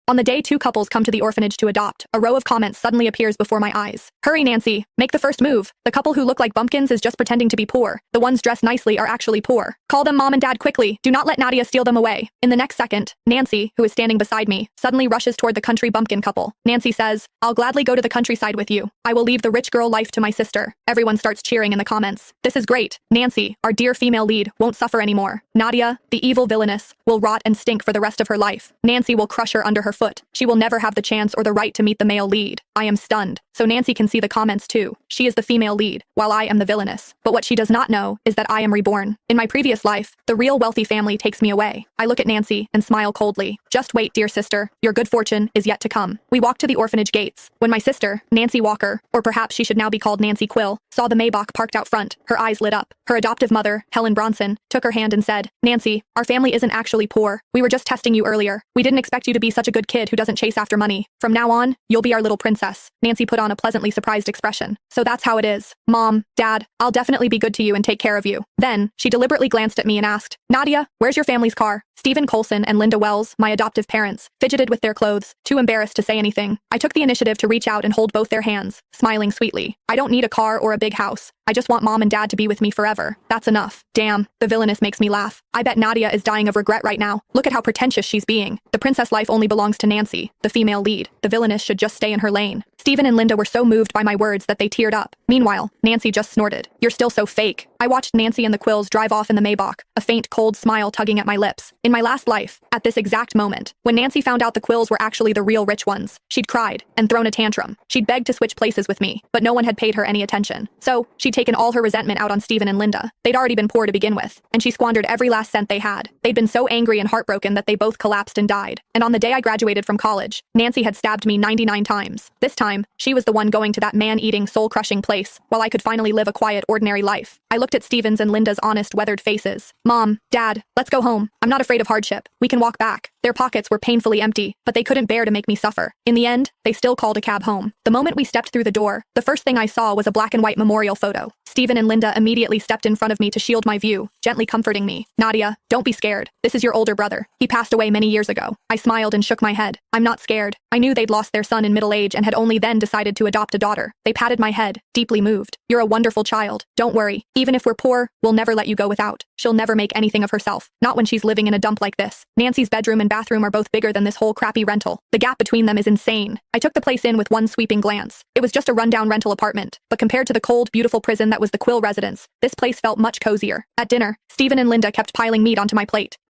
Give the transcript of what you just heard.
On the day two couples come to the orphanage to adopt, a row of comments suddenly appears before my eyes. Hurry, Nancy. Make the first move. The couple who look like bumpkins is just pretending to be poor. The ones dressed nicely are actually poor. Call them mom and dad quickly. Do not let Nadia steal them away. In the next second, Nancy, who is standing beside me, suddenly rushes toward the country bumpkin couple. Nancy says, I'll gladly go to the countryside with you. I will leave the rich girl life to my sister. Everyone starts cheering in the comments. This is great. Nancy, our dear female lead, won't suffer anymore. Nadia, the evil villainess, will rot and stink for the rest of her life. Nancy will crush her under her foot. She will never have the chance or the right to meet the male lead. I am stunned. So Nancy can see the comments too. She is the female lead, while I am the villainess. But what she does not know is that I am reborn. In my previous life, the real wealthy family takes me away. I look at Nancy and smile coldly. Just wait, dear sister. Your good fortune is yet to come. We walk to the orphanage gates. When my sister, Nancy Walker, or perhaps she should now be called Nancy Quill, saw the Maybach parked out front, her eyes lit up. Her adoptive mother, Helen Bronson, took her hand and said, Nancy, our family isn't actually poor. We were just testing you earlier. We didn't expect you to be such a good kid who doesn't chase after money. From now on, you'll be our little princess. Nancy put on a pleasantly surprised expression. So that's how it is. Mom, Dad, I'll definitely be good to you and take care of you. Then, she deliberately glanced at me and asked, Nadia, where's your family's car? Stephen Colson and Linda Wells, my adoptive parents, fidgeted with their clothes, too embarrassed to say anything. I took the initiative to reach out and hold both their hands, smiling sweetly. I don't need a car or a big house. I just want mom and dad to be with me forever. That's enough. Damn, the villainess makes me laugh. I bet Nadia is dying of regret right now. Look at how pretentious she's being. The princess life only belongs to Nancy, the female lead. The villainess should just stay in her lane. Stephen and Linda were so moved by my words that they teared up. Meanwhile, Nancy just snorted. You're still so fake. I watched Nancy and the Quills drive off in the Maybach, a faint, cold smile tugging at my lips. In my last life, at this exact moment, when Nancy found out the Quills were actually the real rich ones, she'd cried and thrown a tantrum. She'd begged to switch places with me, but no one had paid her any attention. So, she'd taken all her resentment out on Stephen and Linda. They'd already been poor to begin with, and she squandered every last cent they had. They'd been so angry and heartbroken that they both collapsed and died. And on the day I graduated from college, Nancy had stabbed me 99 times. This time, she was the one going to that man-eating, soul-crushing place, while I could finally live a quiet, ordinary life. I looked at Stephen's and Linda's honest, weathered faces. Mom, Dad, let's go home. I'm not afraid of hardship. We can walk back. Their pockets were painfully empty, but they couldn't bear to make me suffer. In the end, they still called a cab home. The moment we stepped through the door, the first thing I saw was a black and white memorial photo. Stephen and Linda immediately stepped in front of me to shield my view, gently comforting me. Nadia, don't be scared. This is your older brother. He passed away many years ago. I smiled and shook my head. I'm not scared. I knew they'd lost their son in middle age and had only then decided to adopt a daughter. They patted my head, deeply moved. You're a wonderful child. Don't worry. Even if we're poor, we'll never let you go without. She'll never make anything of herself. Not when she's living in a dump like this. Nancy's bedroom and bathroom are both bigger than this whole crappy rental. The gap between them is insane. I took the place in with one sweeping glance. It was just a rundown rental apartment, but compared to the cold, beautiful prison that was the Quill residence, this place felt much cozier. At dinner, Stephen and Linda kept piling meat onto my plate.